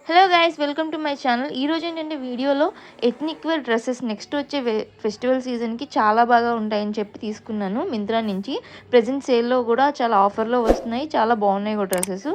Hello guys, welcome to my channel. ఈరోజు ఏంటంటే వీడియోలో ఎథ్నిక్ వేర్ డ్రెస్సెస్ నెక్స్ట్ వచ్చే ఫెస్టివల్ సీజన్కి చాలా బాగా ఉంటాయని చెప్పి తీసుకున్నాను మింత్రా నుంచి. ప్రజెంట్ సేల్లో కూడా చాలా ఆఫర్లో వస్తున్నాయి, చాలా బాగున్నాయి కూడా డ్రెస్సెస్.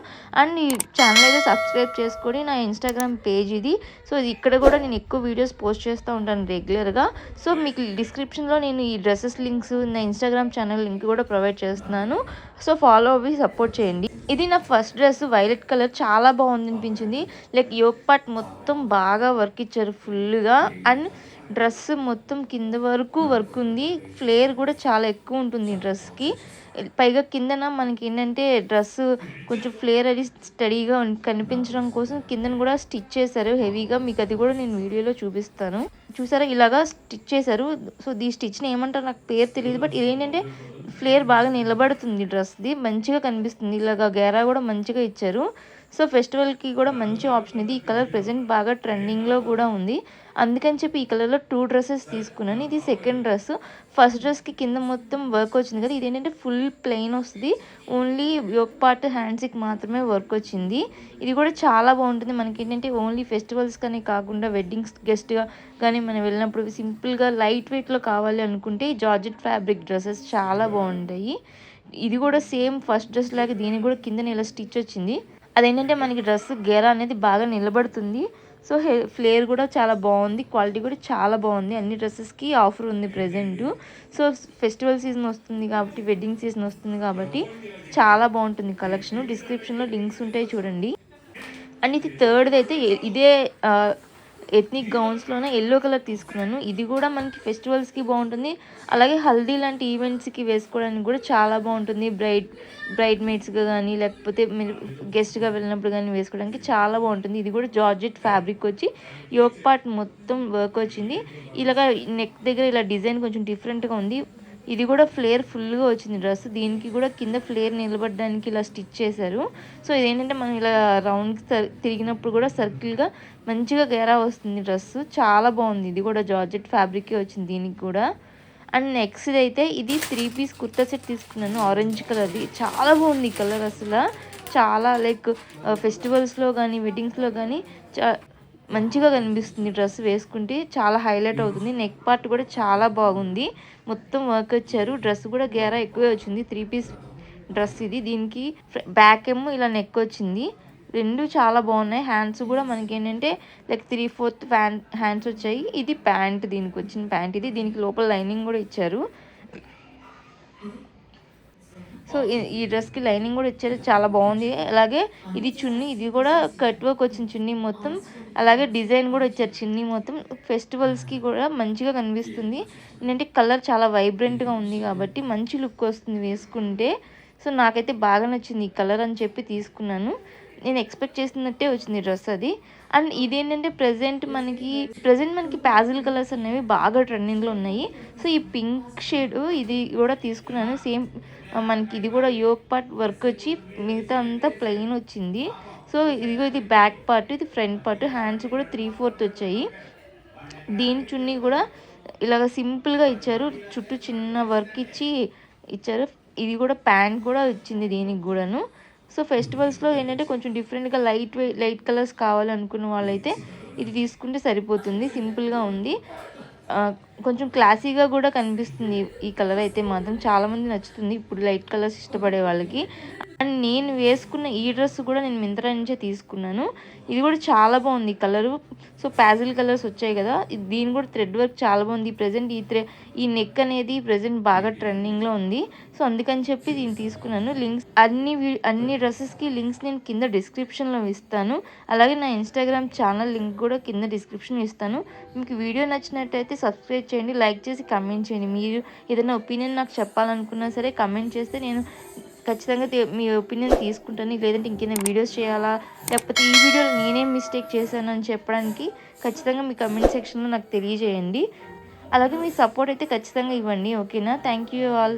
అండ్ ఈ ఛానల్ అయితే సబ్స్క్రైబ్ చేసుకొని నా ఇన్స్టాగ్రామ్ పేజ్ ఇది. సో ఇక్కడ కూడా నేను ఎక్కువ వీడియోస్ పోస్ట్ చేస్తూ ఉంటాను రెగ్యులర్గా. సో మీకు డిస్క్రిప్షన్లో నేను ఈ డ్రెస్సెస్ లింక్స్, నా ఇన్స్టాగ్రామ్ ఛానల్ లింక్ కూడా ప్రొవైడ్ చేస్తున్నాను. సో ఫాలో అవి సపోర్ట్ చేయండి. ఇది నా ఫస్ట్ డ్రెస్, వైలెట్ కలర్, చాలా బాగుంది అనిపించింది. లైక్ యోక్ పార్ట్ మొత్తం బాగా వర్క్ ఇచ్చారు ఫుల్గా. అండ్ డ్రెస్ మొత్తం కింద వరకు వర్క్ ఉంది. ఫ్లేర్ కూడా చాలా ఎక్కువ ఉంటుంది ఈ డ్రెస్కి. పైగా కిందన మనకి ఏంటంటే డ్రెస్ కొంచెం ఫ్లేర్ అది స్టడీగా కనిపించడం కోసం కిందన కూడా స్టిచ్ చేశారు హెవీగా. మీకు అది కూడా నేను వీడియోలో చూపిస్తాను. చూసారా, ఇలాగా స్టిచ్ చేశారు. సో ఈ స్టిచ్ని ఏమంటారు నాకు పేరు తెలియదు, బట్ ఇదేంటంటే ఫ్లేర్ బాగా నిలబడుతుంది డ్రెస్ది, మంచిగా కనిపిస్తుంది. ఇలాగా గేరా కూడా మంచిగా ఇచ్చారు. సో ఫెస్టివల్కి కూడా మంచి ఆప్షన్ ఇది. ఈ కలర్ ప్రెజెంట్ బాగా ట్రెండింగ్లో కూడా ఉంది, అందుకని చెప్పి ఈ కలర్లో 2 డ్రెస్సెస్ తీసుకున్నాను. ఇది సెకండ్ డ్రెస్. ఫస్ట్ డ్రెస్కి కింద మొత్తం వర్క్ వచ్చింది కదా, ఇదేంటంటే ఫుల్ ప్లెయిన్ వస్తుంది. ఓన్లీ యోక్ పార్ట్ హ్యాండ్స్కి మాత్రమే వర్క్ వచ్చింది. ఇది కూడా చాలా బాగుంటుంది. మనకి ఏంటంటే ఓన్లీ ఫెస్టివల్స్ కానీ కాకుండా వెడ్డింగ్స్ గెస్ట్గా కానీ మనం వెళ్ళినప్పుడు సింపుల్గా లైట్ వెయిట్లో కావాలి అనుకుంటే ఈ జార్జెట్ ఫ్యాబ్రిక్ డ్రెస్సెస్ చాలా బాగుంటాయి. ఇది కూడా సేమ్ ఫస్ట్ డ్రెస్ లాగా దీనికి కూడా కింద ఇలా స్టిచ్ వచ్చింది. అదేంటంటే మనకి డ్రెస్ గేరా అనేది బాగా నిలబడుతుంది. సో ఫ్లేర్ కూడా చాలా బాగుంది, క్వాలిటీ కూడా చాలా బాగుంది. అన్ని డ్రెస్సెస్కి ఆఫర్ ఉంది ప్రజెంట్. సో ఫెస్టివల్ సీజన్ వస్తుంది కాబట్టి, వెడ్డింగ్ సీజన్ వస్తుంది కాబట్టి చాలా బాగుంటుంది కలెక్షన్. డిస్క్రిప్షన్లో లింక్స్ ఉంటాయి చూడండి. అండ్ ఇది థర్డ్ది అయితే ఇదే ఎథ్నిక్ గౌన్స్లోనే ఎల్లో కలర్ తీసుకున్నాను. ఇది కూడా మనకి ఫెస్టివల్స్కి బాగుంటుంది, అలాగే హల్దీ లాంటి ఈవెంట్స్కి వేసుకోవడానికి కూడా చాలా బాగుంటుంది. బ్రైడ్ మేడ్స్గా కానీ లేకపోతే మీరు గెస్ట్గా వెళ్ళినప్పుడు కానీ వేసుకోవడానికి చాలా బాగుంటుంది. ఇది కూడా జార్జెట్ ఫ్యాబ్రిక్ వచ్చి యోక్ పార్ట్ మొత్తం వర్క్ వచ్చింది. ఇలాగా నెక్ దగ్గర ఇలా డిజైన్ కొంచెం డిఫరెంట్గా ఉంది. ఇది కూడా ఫ్లేర్ ఫుల్గా వచ్చింది డ్రెస్. దీనికి కూడా కింద ఫ్లేర్ నిలబడడానికి ఇలా స్టిచ్ చేశారు. సో ఇదేంటంటే మనం ఇలా రౌండ్కి తిరిగినప్పుడు కూడా సర్కిల్గా మంచిగా గేరా వస్తుంది డ్రెస్. చాలా బాగుంది. ఇది కూడా జార్జెట్ ఫ్యాబ్రికే వచ్చింది దీనికి కూడా. అండ్ నెక్స్ట్ అయితే ఇది 3 పీస్ కుర్తా సెట్ తీసుకున్నాను, ఆరెంజ్ కలర్ది. చాలా బాగుంది ఈ కలర్ అసలు. చాలా లైక్ ఫెస్టివల్స్లో కానీ వెడ్డింగ్స్లో కానీ మంచిగా కనిపిస్తుంది. డ్రెస్ వేసుకుంటే చాలా హైలైట్ అవుతుంది. నెక్ పార్ట్ కూడా చాలా బాగుంది, మొత్తం వర్క్ వచ్చారు. డ్రెస్ కూడా గేరా ఎక్కువే వచ్చింది. 3 పీస్ డ్రెస్ ఇది. దీనికి బ్యాక్ ఏమో ఇలా నెక్ వచ్చింది. రెండు చాలా బాగున్నాయి. హ్యాండ్స్ కూడా మనకి ఏంటంటే లైక్ 3/4 హ్యాండ్స్ వచ్చాయి. ఇది ప్యాంట్, దీనికి వచ్చిన ప్యాంట్ ఇది. దీనికి లోపల లైనింగ్ కూడా ఇచ్చారు. సో ఈ డ్రెస్కి లైనింగ్ కూడా ఇచ్చారు, చాలా బాగుంది. అలాగే ఇది చున్నీ, ఇది కూడా కట్ వర్క్ వచ్చిన చున్నీ మొత్తం. అలాగే డిజైన్ కూడా ఇచ్చారు చున్నీ మొత్తం. ఫెస్టివల్స్కి కూడా మంచిగా కనిపిస్తుంది. ఏంటంటే కలర్ చాలా వైబ్రెంట్గా ఉంది కాబట్టి మంచి లుక్ వస్తుంది వేసుకుంటే. సో నాకైతే బాగా నచ్చింది ఈ కలర్ అని చెప్పి తీసుకున్నాను. నేను ఎక్స్పెక్ట్ చేసినట్టే వచ్చింది డ్రెస్ అది. అండ్ ఇదేంటంటే ప్రజెంట్ మనకి ప్యాజిల్ కలర్స్ అనేవి బాగా ట్రెండింగ్లో ఉన్నాయి. సో ఈ పింక్ షేడ్ ఇది కూడా తీసుకున్నాను. సేమ్ మనకి ఇది కూడా యోక్ పార్ట్ వర్క్ వచ్చి మిగతా అంతా ప్లెయిన్ వచ్చింది. సో ఇది బ్యాక్ పార్ట్, ఇది ఫ్రంట్ పార్ట్. హ్యాండ్స్ కూడా 3/4 వచ్చాయి. దీని చున్నీ కూడా ఇలాగ సింపుల్గా ఇచ్చారు, చుట్టూ చిన్న వర్క్ ఇచ్చారు. ఇది కూడా ప్యాంట్ కూడా వచ్చింది దీనికి కూడాను. సో ఫెస్టివల్స్లో ఏంటంటే కొంచెం డిఫరెంట్గా లైట్ కలర్స్ కావాలనుకున్న వాళ్ళైతే ఇది తీసుకుంటే సరిపోతుంది. సింపుల్గా ఉంది, కొంచెం క్లాసీగా కూడా కనిపిస్తుంది. ఈ కలర్ అయితే మాత్రం చాలామంది నచ్చుతుంది ఇప్పుడు లైట్ కలర్స్ ఇష్టపడే వాళ్ళకి. అండ్ నేను వేసుకున్న ఈ డ్రెస్ కూడా నేను మింత్రా నుంచే తీసుకున్నాను. ఇది కూడా చాలా బాగుంది ఈ కలరు. సో ప్యాజిల్ కలర్స్ వచ్చాయి కదా, దీని కూడా థ్రెడ్ వర్క్ చాలా బాగుంది. ప్రజెంట్ ఈ నెక్ అనేది ప్రజెంట్ బాగా ట్రెండింగ్లో ఉంది. సో అందుకని చెప్పి దీన్ని తీసుకున్నాను. లింక్స్ అన్ని డ్రెస్సెస్కి లింక్స్ నేను కింద డిస్క్రిప్షన్లో ఇస్తాను. అలాగే నా ఇన్స్టాగ్రామ్ ఛానల్ లింక్ కూడా కింద డిస్క్రిప్షన్ ఇస్తాను. మీకు వీడియో నచ్చినట్టయితే సబ్స్క్రైబ్ చేయండి, లైక్ చేసి కమెంట్ చేయండి. మీరు ఏదైనా ఒపీనియన్ నాకు చెప్పాలనుకున్నా సరే కమెంట్ చేస్తే నేను ఖచ్చితంగా మీ ఒపీనియన్ తీసుకుంటాను. లేదంటే ఇంకేదైనా వీడియోస్ చేయాలా, లేకపోతే ఈ వీడియోలో నేనేం మిస్టేక్ చేశాను అని చెప్పడానికి ఖచ్చితంగా మీ కమెంట్ సెక్షన్లో నాకు తెలియజేయండి. అలాగే మీ సపోర్ట్ అయితే ఖచ్చితంగా ఇవ్వండి, ఓకేనా? Thank you all.